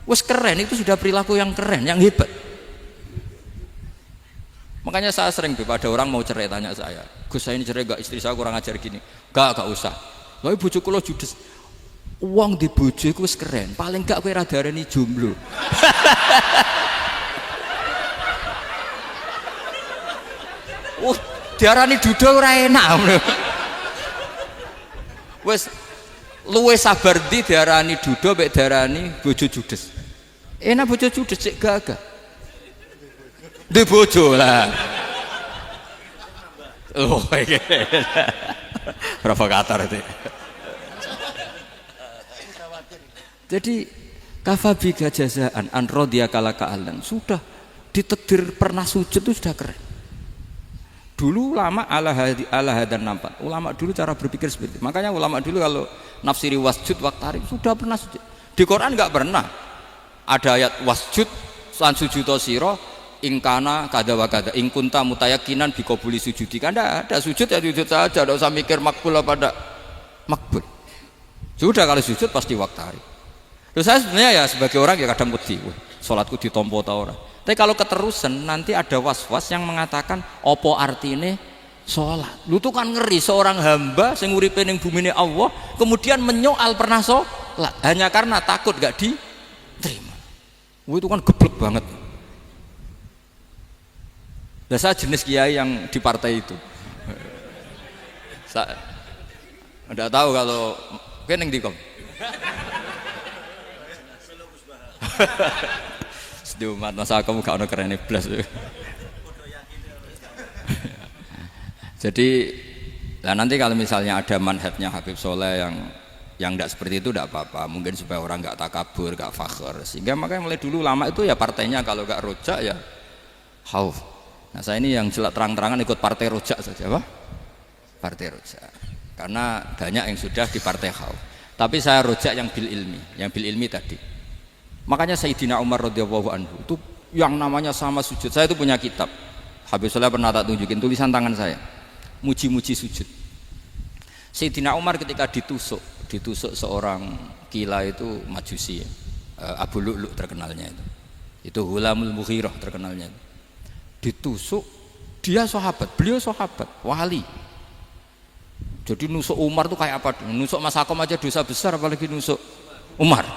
Wes keren, itu sudah perilaku yang keren, yang hebat. Makanya saya sering ada orang mau cerai tanya saya, Gus saya ini cerai gak, istri saya kurang ajar gini. Gak usah. Tapi bojoku lo judes. Uang di bojoku wes keren, paling gak kowe ra darani jomblo. Diarani duda ora enak. Wes luwe sabar di diarani duda mek diarani bojo judes. Enak bojo judes cek gagah. Di bojo lah. Oh iki. Provokator itu. Jadi kafabika jazaan an radiyaka laka ahlan. Sudah ditakdir pernah sujud itu sudah keren. Dulu ulama ala hadan nampak. Ulama dulu cara berpikir seperti itu. Makanya ulama dulu kalau nafsiri wasjud waqtarib sudah pernah sujud. Di Quran enggak pernah ada ayat wasjud lan sujudo sira ingkana kada wa kada ingkunta mutayakinan bikobuli sujudi kan ada sujud ya sujud saja, tidak usah mikir makbul apa tidak makbul. Sudah kalau sujud pasti waktu hari. Terus saya sebenarnya ya sebagai orang ya kadang wedi, sholatku ditompo ta ora. Tapi kalau keterusan nanti ada was-was yang mengatakan opo artine sholat. Lu tuh kan ngeri seorang hamba sing uripe ning bumine Allah kemudian menyoal pernah sholat hanya karena takut gak diterima. Itu kan geblek banget. Nah, saya jenis kiai yang di partai itu. Saya tidak tahu kalau keneng dikom. Sediumat masa kamu gak ada keren blas. Jadi, nah nanti kalau misalnya ada manhajnya Habib Soleh yang tidak seperti itu tidak apa-apa. Mungkin supaya orang nggak takabur, nggak fakhr. Sehingga makanya mulai dulu lama itu ya partainya kalau nggak rojak ya khauf. Nah saya ini yang jelas terang-terangan ikut partai rojak saja, apa? Partai rojak. Karena banyak yang sudah di partai khauf. Tapi saya rojak yang bil ilmi tadi. Makanya Sayyidina Umar radhiyallahu anhu itu yang namanya sama sujud. Saya itu punya kitab. Habib Soleh pernah tak tunjukin tulisan tangan saya. Muji-muji sujud. Sayyidina Umar ketika ditusuk seorang kila itu Majusi ya. Abu Lu'lu' terkenalnya itu. Itu Hulamul Mughirah terkenalnya itu. Ditusuk, dia sahabat, beliau sahabat, wali. Jadi nusuk Umar itu kayak apa? Nusuk Mas Hakom aja dosa besar, apalagi nusuk Umar.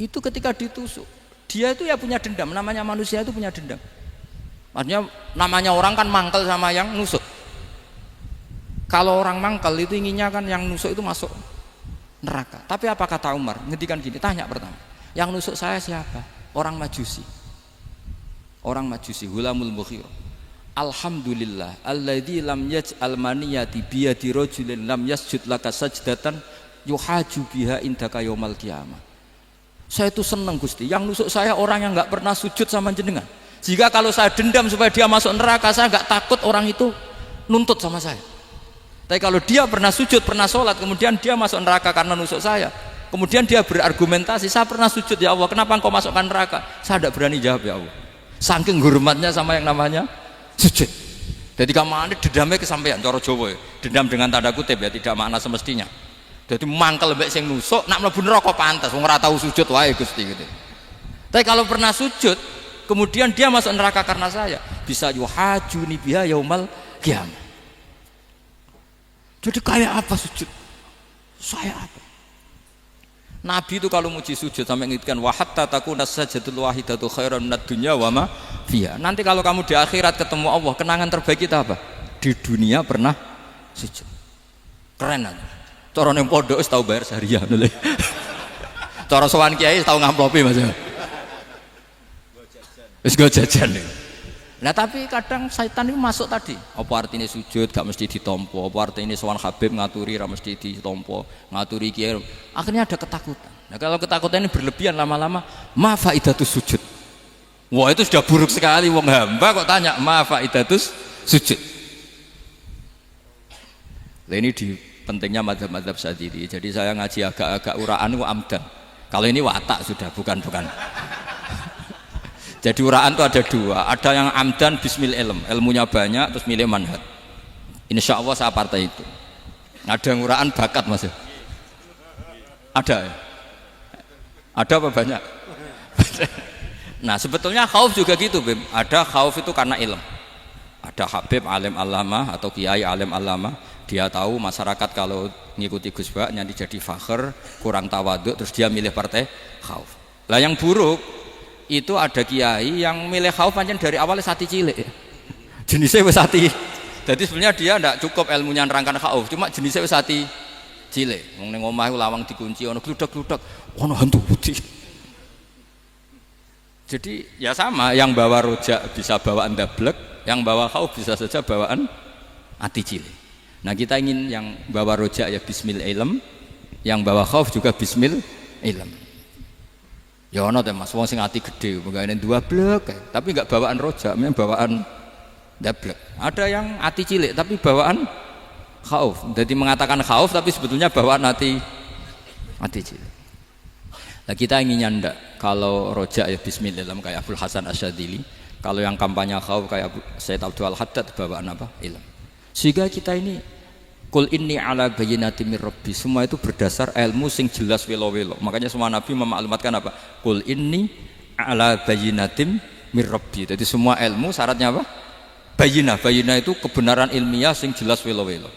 Itu ketika ditusuk, dia itu ya punya dendam. Namanya manusia itu punya dendam. Artinya namanya orang kan mangkel sama yang nusuk. Kalau orang mangkel itu inginnya kan yang nusuk itu masuk neraka. Tapi apa kata Umar? Ngendikan gini, tanya pertama, yang nusuk saya siapa? Orang Majusi. Orang Majusi, Hulamul Mughirah. Alhamdulillah alladzi lam yaj'al maniyati biyadi rajulin lam yasjud laka sajdatan yuhaju biha indaka yaumal qiyamah. Saya itu senang Gusti, yang nusuk saya orang yang enggak pernah sujud sama jenengan. Jika kalau saya dendam supaya dia masuk neraka, saya enggak takut orang itu nuntut sama saya. Tapi kalau dia pernah sujud, pernah sholat, kemudian dia masuk neraka karena nusuk saya, kemudian dia berargumentasi, saya pernah sujud ya Allah, kenapa engkau masukkan neraka? Saya tidak berani jawab ya Allah. Saking hormatnya sama yang namanya sujud. Jadi kamane dendamnya kesampaian cara Jawa ya. Dendam dengan tanda kutip ya, tidak makna semestinya. Jadi mangkel mbek sing nusuk nak mlebu neraka pantes wong ora tau sujud wae Gusti gitu. Tapi kalau pernah sujud kemudian dia masuk neraka karena saya, bisa yuhajuni biha yaumal qiyamah. Jadi kayak apa sujud? Saya apa? Nabi itu kalau muji sujud sampai ngingatkan wa hatta takuna sajdatul wahidatu khairan minad dunya wa ma fiha. Nanti kalau kamu di akhirat ketemu Allah, kenangan terbaik kita apa? Di dunia pernah sujud. Keren aja. Cara ning pondok wis tau bayar syariah lho. Cara sowan kiai tau ngamplopi Mas. Wis go jajan. Nah tapi kadang setan itu masuk tadi. Apa artinya sujud gak mesti ditompo, apa artinya sowan Habib ngaturi ra mesti ditompo, ngaturi kiai. Akhirnya ada ketakutan. Nah kalau ketakutan ini berlebihan lama-lama, ma faidatus sujud. Wah itu sudah buruk sekali wong hamba kok tanya ma faidatus sujud. Nah ini di pentingnya mazhab-mazhab Syadzili. Jadi saya ngaji agak-agak uraan itu amdan. Kalau ini watak sudah bukan. Jadi uraan itu ada dua, ada yang amdan bismil ilm, ilmunya banyak terus milih manhaj. Insya Allah saya partai itu. Ada yang uraan bakat Mas. Ada ya? Ada apa banyak? Nah sebetulnya khauf juga gitu Bim. Ada khauf itu karena ilm. Ada Habib alim alama atau kiai alim alama, dia tahu masyarakat kalau ngikuti Gus Bak nanti jadi fakhr, kurang tawaduk, terus dia milih partai khauf. Lah yang buruk itu ada kiai yang milih khauf pancen dari awalnya sati cilik. Jenisnya wis sati. Jadi sebenarnya dia tidak cukup ilmunya nerangkan khauf, cuma jenisnya wis sati cilik. Wong ning omah lawang dikunci ono gludak-gludak, ono hantu putih. Jadi ya sama, yang bawa rojak bisa bawaan dablek, yang bawa khauf bisa saja bawaan ati cilik. Nah kita ingin yang bawa rojak ya bismil ilm, yang bawa khauf juga bismil ilm. Ya ono teh Mas, wong sing ati gede, pegawene dua blek, tapi enggak bawaan rojak, memang bawaan dablek. Ada yang ati cilik tapi bawaan khauf. Jadi mengatakan khauf tapi sebetulnya bawaan ati cilik. Nah kita inginnya ndak, kalau rojak ya bismillah kayak Abdul Hasan Asyadzili, kalau yang kampanye khauf kayak Sayyid Abdul Haddad bawaan apa? Ilm. Sehingga kita ini Qul inni ala bayyinatin mir rabbi, semua itu berdasar ilmu sing jelas welo-welo. Makanya semua nabi memaklumatkan apa? Qul inni ala bayyinatin mir rabbi. Jadi semua ilmu syaratnya apa? Bayyinah. Bayyinah itu kebenaran ilmiah sing jelas welo-welo.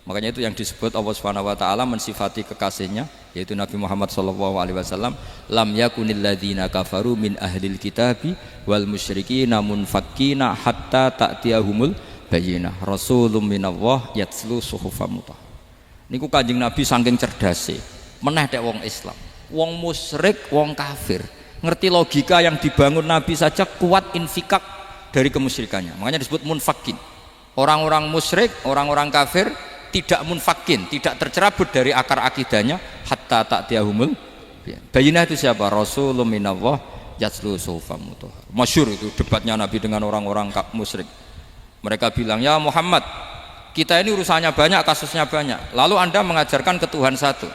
Makanya itu yang disebut Allah Subhanahu wa taala mensifati kekasihnya yaitu Nabi Muhammad sallallahu alaihi wasallam, lam yakunil ladzina kafaru min ahlil kitabi wal musyrikina munfakkina hatta ta'tiyahumul bayyinah rasulun minallah yatslu suhufan mutahharah. Niku Kanjeng Nabi saking cerdase meneh tek wong Islam, wong musyrik, wong kafir ngerti logika yang dibangun Nabi saja kuat infikak dari kemusyrikannya. Makanya disebut munfakin. Orang-orang musyrik, orang-orang kafir tidak munfakin, tidak tercerabut dari akar akidahnya hatta ta'tiyahumul bayyinah. Itu siapa? Rasulun minallah yatslu suhufan mutahharah. Masyhur itu debatnya Nabi dengan orang-orang musyrik. Mereka bilang, ya Muhammad, kita ini urusannya banyak, kasusnya banyak, lalu anda mengajarkan ke Tuhan satu,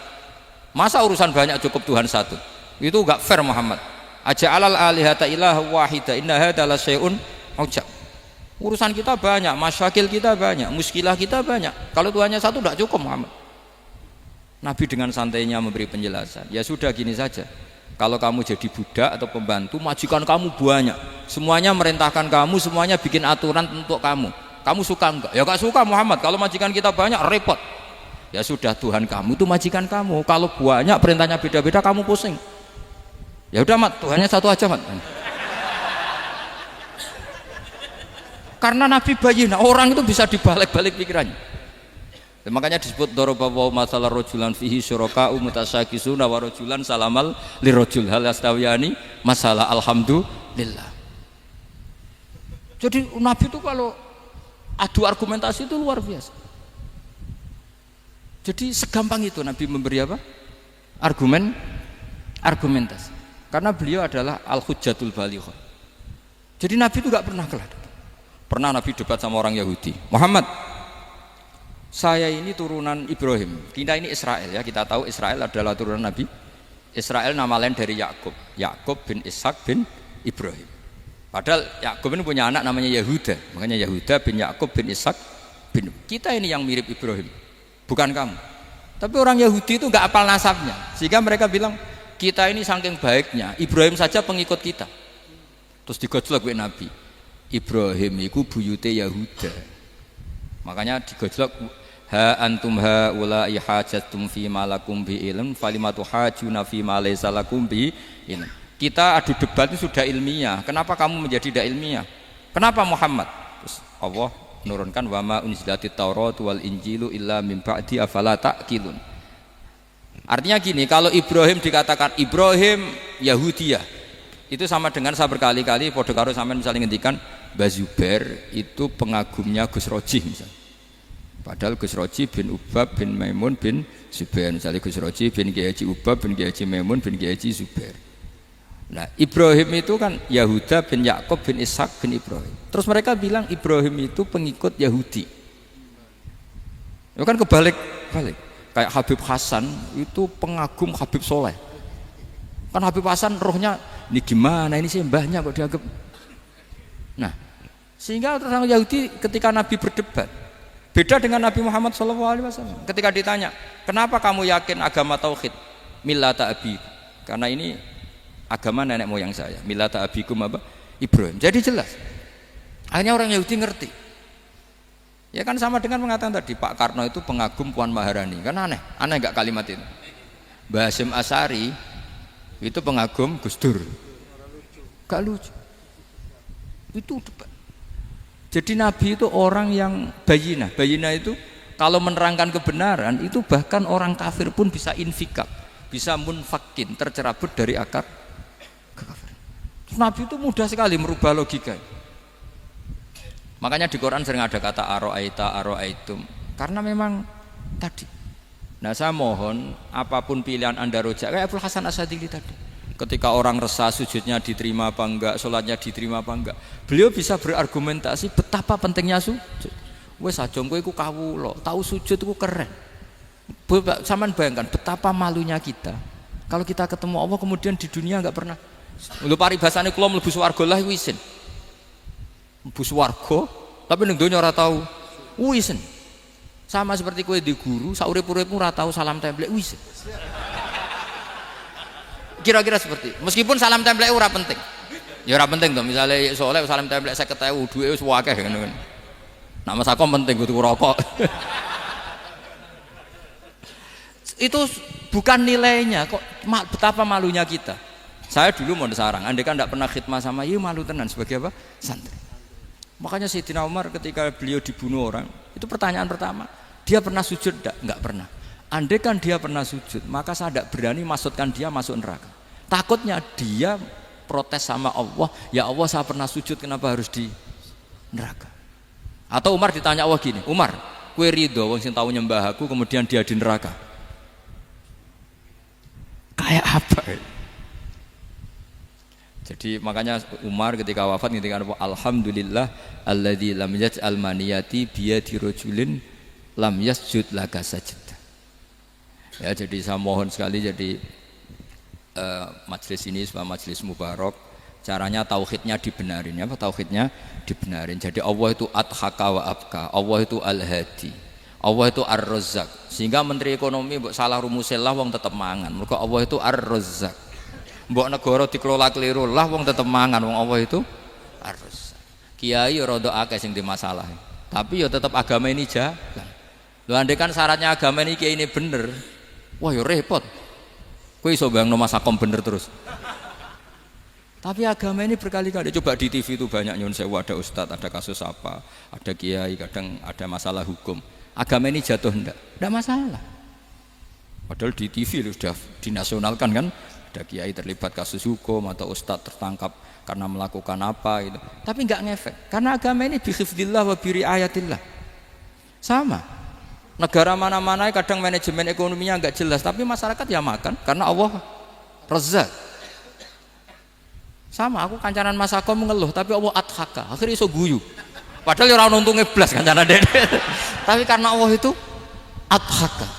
masa urusan banyak cukup Tuhan satu? Itu enggak fair Muhammad. Aja'alal alihata ilaha wahida inna hadza la syai'un ujab. Urusan kita banyak, masyakil kita banyak, muskilah kita banyak, kalau Tuhannya satu tidak cukup Muhammad. Nabi dengan santainya memberi penjelasan, ya sudah gini saja, kalau kamu jadi budak atau pembantu, majikan kamu banyak, semuanya merintahkan kamu, semuanya bikin aturan untuk kamu suka enggak? Ya enggak suka Muhammad, kalau majikan kita banyak repot. Ya sudah, Tuhan kamu itu majikan kamu, kalau banyak perintahnya beda-beda kamu pusing. Ya udah Mat, Tuhannya satu aja Mat. Karena Nabi bayyinah, orang itu bisa dibalik-balik pikirannya. Dan makanya disebut daraballahu masalah rajulan fihi syuraka'u mutasyakisuna wa rajulan salamal lirajul hal yastawiyani masalah alhamdulillah. Jadi Nabi itu kalau adu argumentasi itu luar biasa. Jadi segampang itu Nabi memberi apa? Argumentasi. Karena beliau adalah al-hujjatul balighah. Jadi Nabi itu enggak pernah kalah. Pernah Nabi debat sama orang Yahudi, Muhammad, saya ini turunan Ibrahim, kita ini Israel ya, kita tahu Israel adalah turunan Nabi. Israel nama lain dari Yakub, Yakub bin Ishak bin Ibrahim. Padahal Yakub ini punya anak namanya Yahuda, makanya Yahuda bin Yakub bin Ishak bin. Kita ini yang mirip Ibrahim, bukan kamu. Tapi orang Yahudi itu nggak apal nasabnya, sehingga mereka bilang kita ini saking baiknya, Ibrahim saja pengikut kita. Terus digojlok oleh Nabi. Ibrahim itu buyute Yahuda, makanya digojlok, ha antum ha ulai hajatum fi malakum bi ilm falimatu hajuna fi ma laysa lakum bi ilm. Kita adu debat itu sudah ilmiah, kenapa kamu menjadi tidak ilmiah? Kenapa Muhammad? Terus Allah menurunkan wa ma unzilatit taurat wal injilu illa min ba'di afala ta'qilun. Artinya gini, kalau Ibrahim dikatakan Ibrahim Yahudiyah, itu sama dengan saya berkali-kali podo karo sampean misalnya ngendikan Mbah Zubair itu pengagumnya Gus Roji misalnya. Padahal Gus Roji bin Ubab bin Maimun bin Zubair, misalnya Gus Roji bin Kiai Haji Ubab bin Kiai Haji Maimun bin Kiai Haji Zubair. Nah Ibrahim itu kan Yahuda bin Yakub bin Ishak bin Ibrahim. Terus mereka bilang Ibrahim itu pengikut Yahudi. Itu kan kebalik-balik. Kayak Habib Hasan itu pengagum Habib Soleh. Kan Habib Hasan rohnya ini gimana ini sih mbahnya kok dianggap. Nah sehingga orang Yahudi ketika Nabi berdebat beda dengan Nabi Muhammad SAW. Ketika ditanya kenapa kamu yakin agama tauhid, millata abi, karena ini agama nenek moyang saya, millata abikum apa? Ibrahim. Jadi jelas akhirnya orang Yahudi ngerti. Ya kan sama dengan mengatakan tadi Pak Karno itu pengagum Puan Maharani, kan aneh enggak kalimat itu? Mbah Hasyim Asy'ari itu pengagum Gus Dur, gak lucu itu debat. Jadi Nabi itu orang yang bayyinah itu kalau menerangkan kebenaran itu bahkan orang kafir pun bisa infikak, bisa munfakin, tercerabut dari akar kekafiran. Nabi itu mudah sekali merubah logika. Makanya di Quran sering ada kata aro'aitum, karena memang tadi. Nah saya mohon apapun pilihan anda rojak kayak Abdul Hasan Asyadzili tadi. Ketika orang resah sujudnya diterima apa enggak, sholatnya diterima apa enggak, beliau bisa berargumentasi betapa pentingnya sujud. Wes aja kowe iku kawula, tahu sujud iku keren. Sampeyan bayangkan betapa malunya kita Kalau kita ketemu Allah kemudian di dunia nggak pernah. Lho paribasane kula mlebu swarga lah iku isin. Mlebu swarga tapi ning donya ora tau isin. Sama seperti kowe di guru, saurip-uripmu ora tau salam templek isin. Kira-kira seperti. Meskipun salam templek ora penting. Ya ora penting to, misale soleh salam templek 50.000 duwe wis akeh ngono kan. Nak masakom penting kudu rokok. Itu bukan nilainya kok, betapa malunya kita. Saya dulu mau sarang, andai kan tidak pernah khidmah sama, iya malu tenan sebagai apa? Santri. Makanya Sayyidina Umar ketika beliau dibunuh orang, itu pertanyaan pertama, dia pernah sujud enggak? Enggak pernah. Andai kan dia pernah sujud, maka saya tidak berani masukkan dia masuk neraka. Takutnya dia protes sama Allah, ya Allah saya pernah sujud, kenapa harus di neraka? Atau Umar ditanya Allah gini, Umar, kowe ridho wong sing tau nyembah aku kemudian dia di neraka? Kayak apa? Jadi makanya Umar ketika wafat ketika alhamdulillah alladzi lam yaj'al maniyati biyadi rajulin lam yasjud laka sajdah. Ya, jadi saya mohon sekali jadi majelis ini sebuah majelis mubarak, caranya tauhidnya dibenarin. Apa tauhidnya dibenarin? Jadi Allah itu adhaka wa abka, Allah itu al-hadi, Allah itu ar-razzaq. Sehingga menteri ekonomi mbok salah rumusillah wong tetep mangan. Mergo Allah itu ar-razzaq. Mbok negara dikelola keliru lah wong tetep mangan, wong Allah itu ar-razzaq. Kiai rada akeh sing di masalah. Tapi ya tetep agama ini jalan. Lho andai kan syaratnya agama ini kiai ini bener, wah ya repot. Kowe iso bayangno masakom bener terus. Tapi agama ini berkali-kali coba di TV itu banyak nyun sewu, ada ustadz, ada kasus apa, ada kiai, kadang ada masalah hukum. Agama ini jatuh enggak masalah. Padahal di TV sudah dinasionalkan kan, ada kiai terlibat kasus hukum atau ustadz tertangkap karena melakukan apa itu. Tapi enggak ngefek karena agama ini bihifdzillah wa biriayatillah. Sama. Negara mana-mana kadang manajemen ekonominya enggak jelas, tapi masyarakat ya makan karena Allah Razzaq. Sama aku kancanan masakom mengeluh tapi Allah adhaka, akhirnya iso guyu. Padahal orang untungnya blas kancanan dede. Tapi karena Allah itu adhaka.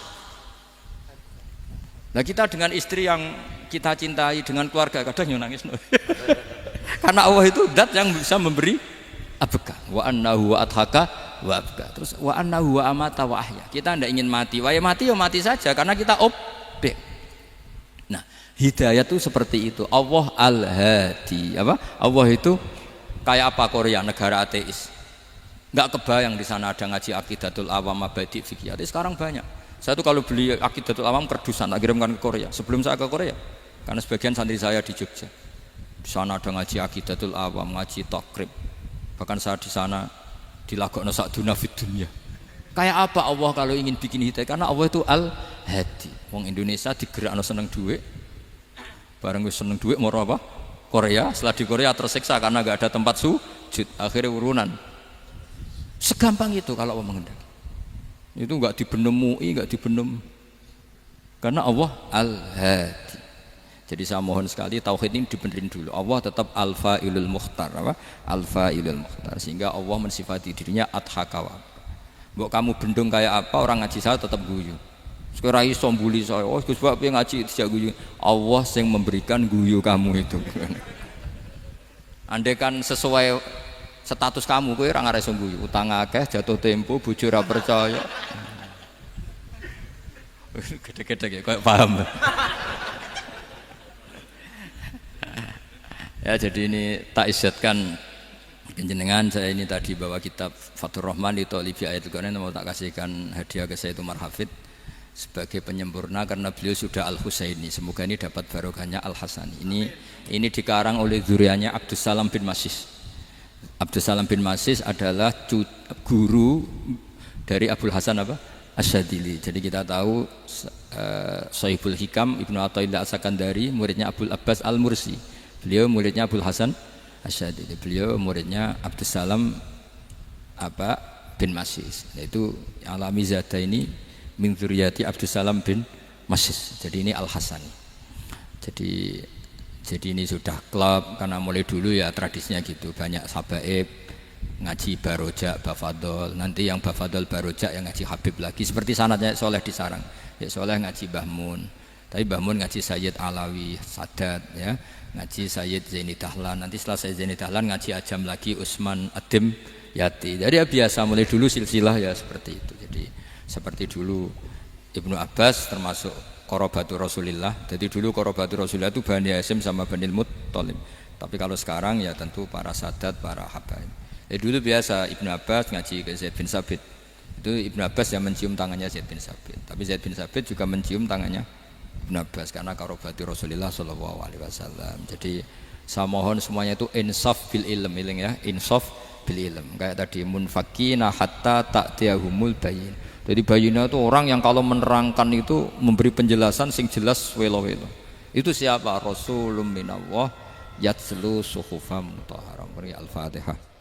Nah kita dengan istri yang kita cintai, dengan keluarga kadang nangis. Karena Allah itu zat yang bisa memberi abka. Wa annahu wa adhaka wa abka. Terus wa annahu wa amata wa ahya. Kita tidak ingin mati. Wah ya mati saja karena kita objek. Nah, hidayah itu seperti itu. Allah al-hadi. Apa? Allah itu kayak apa Korea, negara ateis. Enggak kebayang di sana ada ngaji Aqidatul Awam Abadi Fikih. Sekarang banyak. Saya tuh kalau beli Aqidatul Awam kerdusan, tak kirimkan ke Korea. Sebelum saya ke Korea, karena sebagian santri saya di Jogja. Di sana ada ngaji Aqidatul Awam, ngaji Takrib. Bahkan saya di sana dilagokno sakduna fid dunya. Kayak apa Allah kalau ingin bikin hidayah? Karena Allah itu al-hadi. Wong Indonesia digerakno seneng duit. Bareng wis seneng duit moro apa? Korea. Setelah di Korea tersiksa karena enggak ada tempat sujud. Akhirnya urunan. Segampang itu kalau Allah mengendaki. Itu enggak dibenem MUI, enggak dibenem. Karena Allah al-hadi. Jadi saya mohon sekali tauhid ini dibenerin dulu. Allah tetap al-fa'ilul mukhtar, apa? Al-fa'ilul mukhtar. Sehingga Allah mensifati dirinya adhaka. Mbok kamu bendung kayak apa, orang ngaji saya tetap guyu. Sekarang iso mbuli saya, oh Gus Bab ngaji tidak guyu. Allah yang memberikan guyu kamu itu. Andai kan sesuai status kamu, kowe ora ngarep guyu. Utang akeh, jatuh tempo, bojo ora percaya. Gede-gede kayak paham. Ya jadi ini tak isyatkan jenengan saya ini tadi bawa kitab Fathur Rahman di Thalibi Ayatul Quran, mau tak kasihkan hadiah ke Sayyid Umar Hafid sebagai penyempurna karena beliau sudah Al-Husaini. Semoga ini dapat barokahnya Al-Hasani. Ini dikarang oleh zurianya Abdus Salam bin Masis. Abdus Salam bin Masis adalah guru dari Abul Hasan apa? Asyadili. Jadi kita tahu Sahibul Hikam Ibnu Athaillah As-Sakandari muridnya Abul Abbas Al-Mursi. Beliau muridnya Abul Hasan Asyadili. Beliau muridnya Abdus Salam bin Masis. Yaitu alami zada ini min dzurriyyati Abdus Salam bin Masis. Jadi ini Al-Hasani. Jadi ini sudah klub karena mulai dulu ya tradisinya gitu. Banyak sabaib ngaji barojak, bafadol. Nanti yang bafadol barojak yang ngaji Habib lagi. Seperti sanadnya Soleh di Sarang. Ya Soleh ngaji Mbah Mun. Tapi Mbah Mun ngaji Sayyid Alawi Sadat ya, ngaji Sayyid Zaini Dahlan. Nanti setelah Sayyid Zaini Dahlan ngaji Ajam lagi Usman Adim Yati. Jadi ya biasa mulai dulu silsilah ya seperti itu. Jadi seperti dulu Ibnu Abbas termasuk Qorobatu Rasulillah. Jadi dulu Qorobatu Rasulillah itu Bani Hasyim sama Bani Muttalib. Tapi kalau sekarang ya tentu para Sadat, para Habaib. Dulu biasa Ibnu Abbas ngaji ke Zaid bin Sabit. Itu Ibnu Abbas yang mencium tangannya Zaid bin Sabit. Tapi Zaid bin Sabit juga mencium tangannya Ibnu Abbas karena karobati Rasulullah Shallallahu Alaihi Wasallam. Jadi saya mohon semuanya itu insaf bil ilm, ya, insaf bil ilm. Kayak tadi munfakina hatta ta'tiyahumul bayin. Jadi bayina itu orang yang kalau menerangkan itu memberi penjelasan sing jelas welo-welo. Itu siapa? Rasulun minallah yatslu suhufam mutahharam. Al-Fatihah.